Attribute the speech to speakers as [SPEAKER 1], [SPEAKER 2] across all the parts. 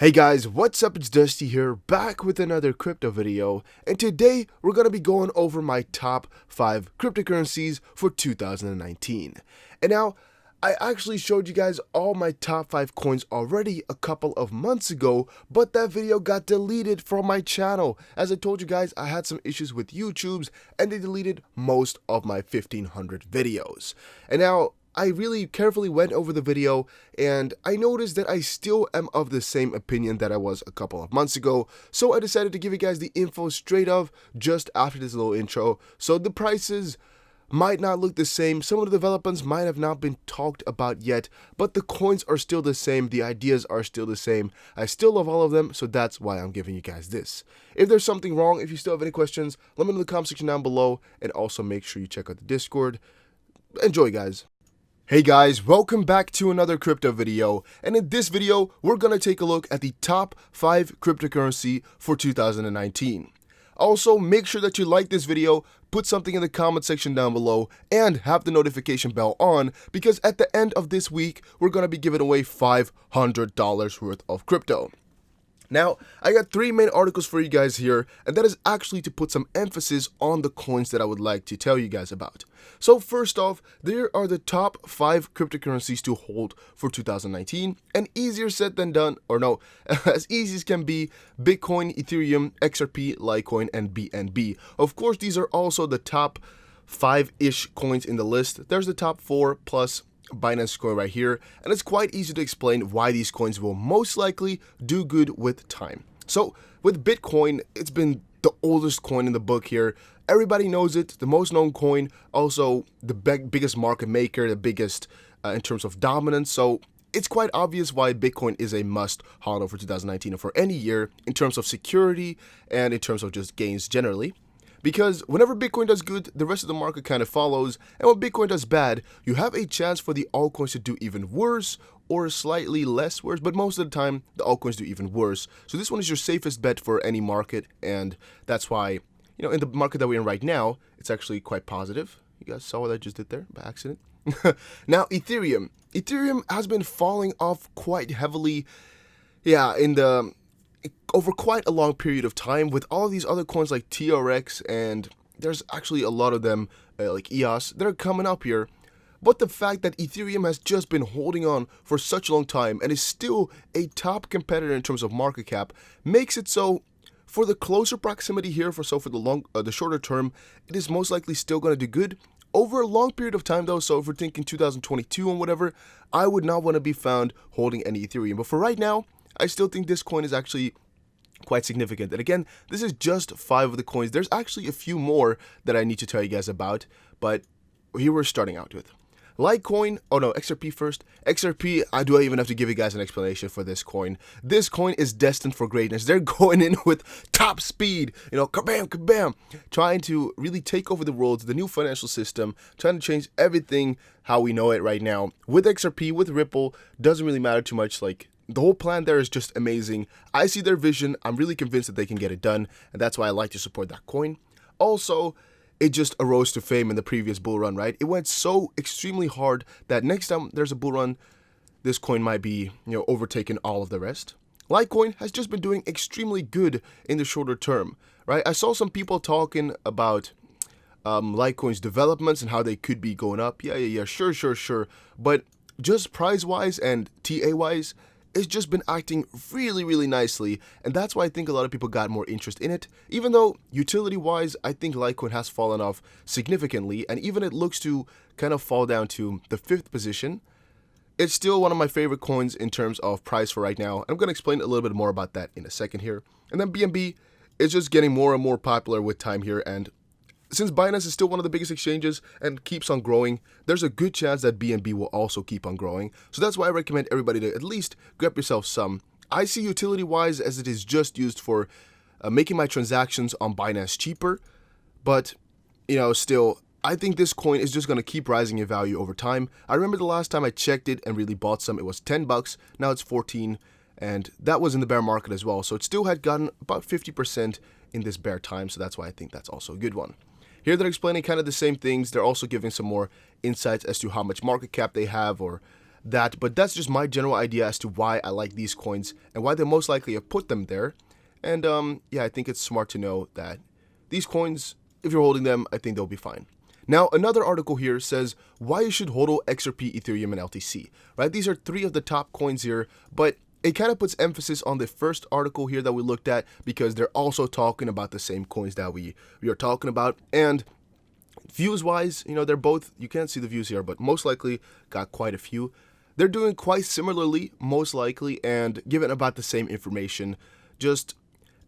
[SPEAKER 1] Hey guys, what's up? It's Dusty here, back with another crypto video, and today we're going to be going over my top 5 cryptocurrencies for 2019. And now, I actually showed you guys all my top 5 coins already a couple of months ago, but that video got deleted from my channel. As I told you guys, I had some issues with YouTube's, and they deleted most of my 1500 videos. And now, I really carefully went over the video and I noticed that I still am of the same opinion that I was a couple of months ago, so I decided to give you guys the info straight up just after this little intro. So the prices might not look the same, some of the developments might have not been talked about yet, but the coins are still the same, the ideas are still the same. I still love all of them, so that's why I'm giving you guys this. If there's something wrong, if you still have any questions, let me know in the comment section down below, and also make sure you check out the Discord. Enjoy, guys. Hey guys, welcome back to another crypto video, and in this video we're gonna take a look at the top 5 cryptocurrency for 2019. Also, make sure that you like this video, put something in the comment section down below, and have the notification bell on, because at the end of this week we're gonna be giving away $500 worth of crypto. Now, I got 3 main articles for you guys here, and that is actually to put some emphasis on the coins that I would like to tell you guys about. So first off, there are the top 5 cryptocurrencies to hold for 2019, and easier said than done, or no, as easy as can be: Bitcoin, Ethereum, XRP, Litecoin, and BNB. Of course, these are also the top 5-ish coins in the list. There's the top 4 plus Binance coin right here, and it's quite easy to explain why these coins will most likely do good with time. So with Bitcoin, it's been the oldest coin in the book here. Everybody knows it, the most known coin, also the biggest market maker, the biggest in terms of dominance. So it's quite obvious why Bitcoin is a must hodl for 2019 or for any year in terms of security and in terms of just gains generally. Because whenever Bitcoin does good, the rest of the market kind of follows, and when Bitcoin does bad, you have a chance for the altcoins to do even worse or slightly less worse, but most of the time, the altcoins do even worse. So this one is your safest bet for any market, and that's why, in the market that we're in right now, it's actually quite positive. You guys saw what I just did there by accident? Now, Ethereum. Ethereum has been falling off quite heavily, over quite a long period of time, with all of these other coins like TRX, and there's actually a lot of them like EOS that are coming up here. But the fact that Ethereum has just been holding on for such a long time and is still a top competitor in terms of market cap makes it so for the closer proximity here, for the shorter term, it is most likely still going to do good. Over a long period of time though, so if we're thinking 2022 and whatever, I would not want to be found holding any Ethereum. But for right now, I still think this coin is actually quite significant. And again, this is just 5 of the coins. There's actually a few more that I need to tell you guys about, but here we're starting out with Litecoin. Oh no, XRP first. XRP, do I even have to give you guys an explanation for this coin? This coin is destined for greatness. They're going in with top speed, kabam, kabam, trying to really take over the world, the new financial system, trying to change everything how we know it right now. With XRP, with Ripple, doesn't really matter too much. Like, the whole plan there is just amazing. I see their vision. I'm really convinced that they can get it done, and that's why I like to support that coin. Also, it just arose to fame in the previous bull run, right? It went so extremely hard that next time there's a bull run, this coin might be, overtaking all of the rest. Litecoin has just been doing extremely good in the shorter term, right? I saw some people talking about Litecoin's developments and how they could be going up. Yeah, sure. But just price-wise and TA-wise, it's just been acting really, really nicely, and that's why I think a lot of people got more interest in it. Even though utility-wise, I think Litecoin has fallen off significantly, and even it looks to kind of fall down to the 5th position, it's still one of my favorite coins in terms of price for right now. I'm going to explain a little bit more about that in a second here. And then BNB is just getting more and more popular with time here, and since Binance is still one of the biggest exchanges and keeps on growing, there's a good chance that BNB will also keep on growing. So that's why I recommend everybody to at least grab yourself some. I see utility-wise as it is just used for making my transactions on Binance cheaper. But, still, I think this coin is just going to keep rising in value over time. I remember the last time I checked it and really bought some, it was $10. Now it's 14, and that was in the bear market as well. So it still had gotten about 50% in this bear time. So that's why I think that's also a good one. Here they're explaining kind of the same things. They're also giving some more insights as to how much market cap they have, or that, but that's just my general idea as to why I like these coins and why they most likely have put them there. And yeah, I think it's smart to know that these coins, if you're holding them, I think they'll be fine. Now, another article here says why you should hodl XRP, Ethereum, and LTC, right? These are three of the top coins here, but it kind of puts emphasis on the first article here that we looked at because they're also talking about the same coins that we are talking about. And views-wise, they're both, you can't see the views here, but most likely got quite a few. They're doing quite similarly, most likely, and given about the same information. Just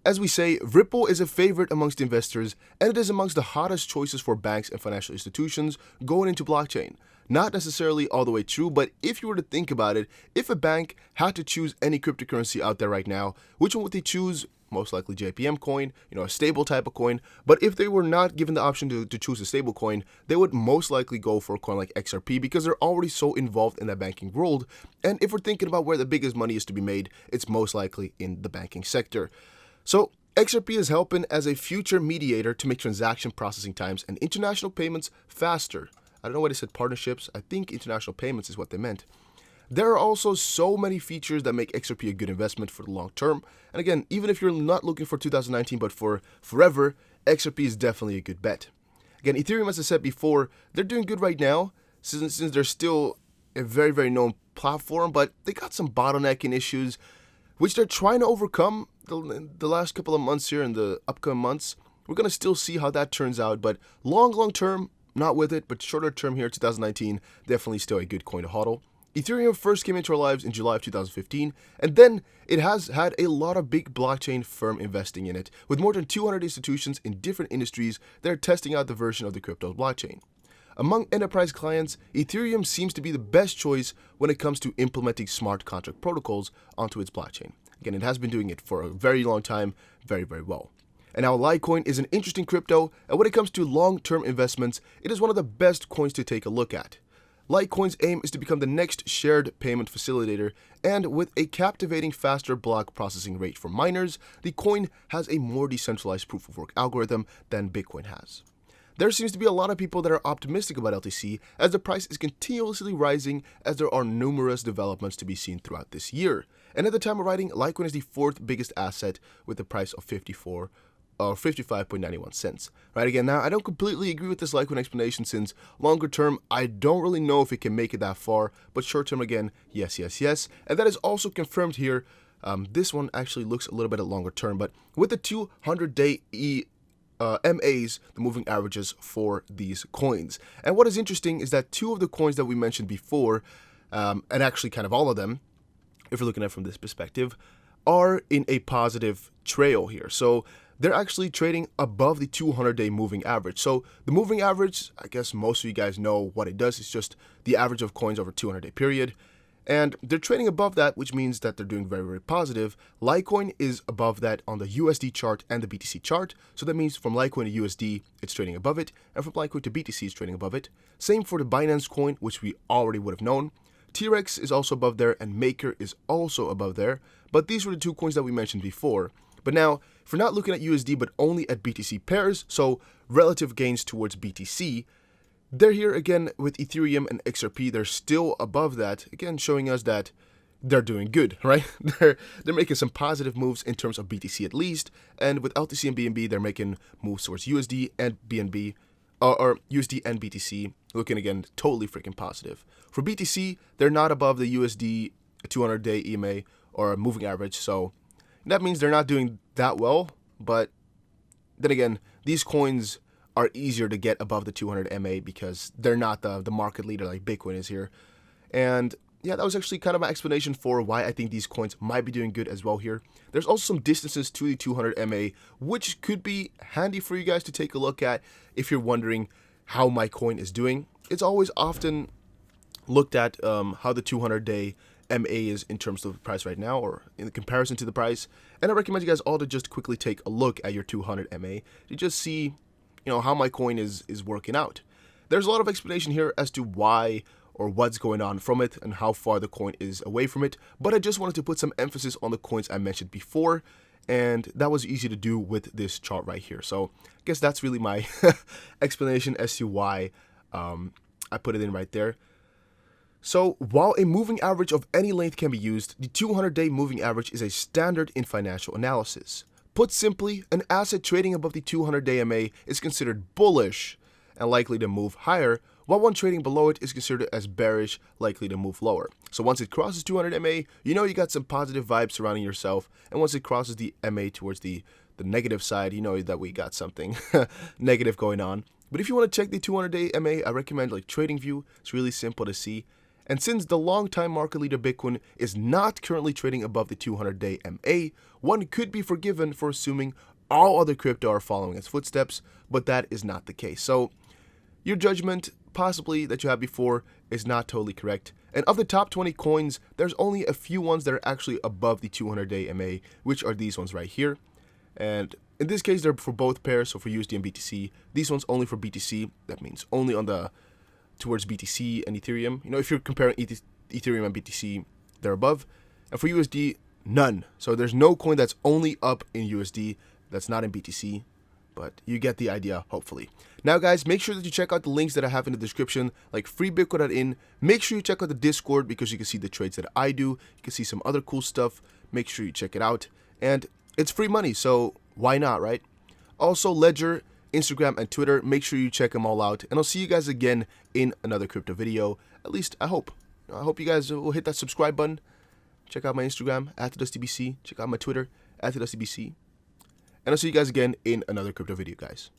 [SPEAKER 1] as we say, Ripple is a favorite amongst investors, and it is amongst the hottest choices for banks and financial institutions going into blockchain. Not necessarily all the way true, but if you were to think about it, if a bank had to choose any cryptocurrency out there right now, which one would they choose? Most likely JPM coin, a stable type of coin. But if they were not given the option to choose a stable coin, they would most likely go for a coin like XRP because they're already so involved in that banking world. And if we're thinking about where the biggest money is to be made, it's most likely in the banking sector. So XRP is helping as a future mediator to make transaction processing times and international payments faster. I don't know why they said partnerships. I think international payments is what they meant. There are also so many features that make XRP a good investment for the long term. And again, even if you're not looking for 2019, but for forever, XRP is definitely a good bet. Again, Ethereum, as I said before, they're doing good right now since they're still a very, very known platform, but they got some bottlenecking issues, which they're trying to overcome the last couple of months here in the upcoming months. We're going to still see how that turns out, but long term, not with it, but shorter term here, 2019, definitely still a good coin to hodl. Ethereum first came into our lives in July of 2015, and then it has had a lot of big blockchain firm investing in it, with more than 200 institutions in different industries that are testing out the version of the crypto blockchain. Among enterprise clients, Ethereum seems to be the best choice when it comes to implementing smart contract protocols onto its blockchain. Again, it has been doing it for a very long time, very, very well. And now Litecoin is an interesting crypto, and when it comes to long-term investments, it is one of the best coins to take a look at. Litecoin's aim is to become the next shared payment facilitator, and with a captivating faster block processing rate for miners, the coin has a more decentralized proof-of-work algorithm than Bitcoin has. There seems to be a lot of people that are optimistic about LTC as the price is continuously rising as there are numerous developments to be seen throughout this year. And at the time of writing, Litecoin is the fourth biggest asset with a price of 55.91 cents. Right, again, now I don't completely agree with this Litecoin explanation since longer term, I don't really know if it can make it that far, but short term again, yes. And that is also confirmed here. This one actually looks a little bit at longer term, but with the 200-day MAs, the moving averages for these coins. And what is interesting is that two of the coins that we mentioned before, and actually kind of all of them, if you're looking at it from this perspective, are in a positive trail here. So they're actually trading above the 200-day moving average. So the moving average, I guess most of you guys know what it does. It's just the average of coins over 200-day period. And they're trading above that, which means that they're doing very, very positive. Litecoin is above that on the USD chart and the BTC chart. So that means from Litecoin to USD, it's trading above it. And from Litecoin to BTC, it's trading above it. Same for the Binance coin, which we already would have known. T-Rex is also above there, and Maker is also above there. But these were the two coins that we mentioned before. But now, if we're not looking at USD, but only at BTC pairs, so relative gains towards BTC, they're here again with Ethereum and XRP. They're still above that, again showing us that they're doing good, right? They're making some positive moves in terms of BTC at least, and with LTC and BNB, they're making moves towards USD and BNB, or USD and BTC, looking again totally freaking positive. For BTC, they're not above the USD 200-day EMA or moving average, so that means they're not doing that well, but then again, these coins are easier to get above the 200 MA because they're not the market leader like Bitcoin is here. And yeah, that was actually kind of my explanation for why I think these coins might be doing good as well here. There's also some distances to the 200 MA, which could be handy for you guys to take a look at if you're wondering how my coin is doing. It's always often looked at how the 200-day MA is in terms of the price right now, or in comparison to the price. And I recommend you guys all to just quickly take a look at your 200 MA to just see, how my coin is working out. There's a lot of explanation here as to why or what's going on from it and how far the coin is away from it, but I just wanted to put some emphasis on the coins I mentioned before, and that was easy to do with this chart right here. So I guess that's really my explanation as to why I put it in right there. So, while a moving average of any length can be used, the 200-day moving average is a standard in financial analysis. Put simply, an asset trading above the 200-day MA is considered bullish and likely to move higher, while one trading below it is considered as bearish, likely to move lower. So once it crosses 200 MA, you know you got some positive vibes surrounding yourself, and once it crosses the MA towards the negative side, you know that we got something negative going on. But if you want to check the 200-day MA, I recommend like TradingView. It's really simple to see. And since the long-time market leader Bitcoin is not currently trading above the 200-day MA, one could be forgiven for assuming all other crypto are following its footsteps, but that is not the case. So your judgment, possibly that you had before, is not totally correct. And of the top 20 coins, there's only a few ones that are actually above the 200-day MA, which are these ones right here. And in this case, they're for both pairs, so for USD and BTC. These ones only for BTC. That means only on the towards BTC and Ethereum. You know, if you're comparing Ethereum and BTC, they're above. And for USD, none. So there's no coin that's only up in USD that's not in BTC. But you get the idea, hopefully. Now, guys, make sure that you check out the links that I have in the description, like freebitcoin.in. Make sure you check out the Discord because you can see the trades that I do. You can see some other cool stuff. Make sure you check it out. And it's free money, so why not, right? Also, Ledger, Instagram, and Twitter. Make sure you check them all out. And I'll see you guys again in another crypto video. At least, I hope. I hope you guys will hit that subscribe button. Check out my Instagram, @DustyBC. Check out my Twitter, @DustyBC. And I'll see you guys again in another crypto video, guys.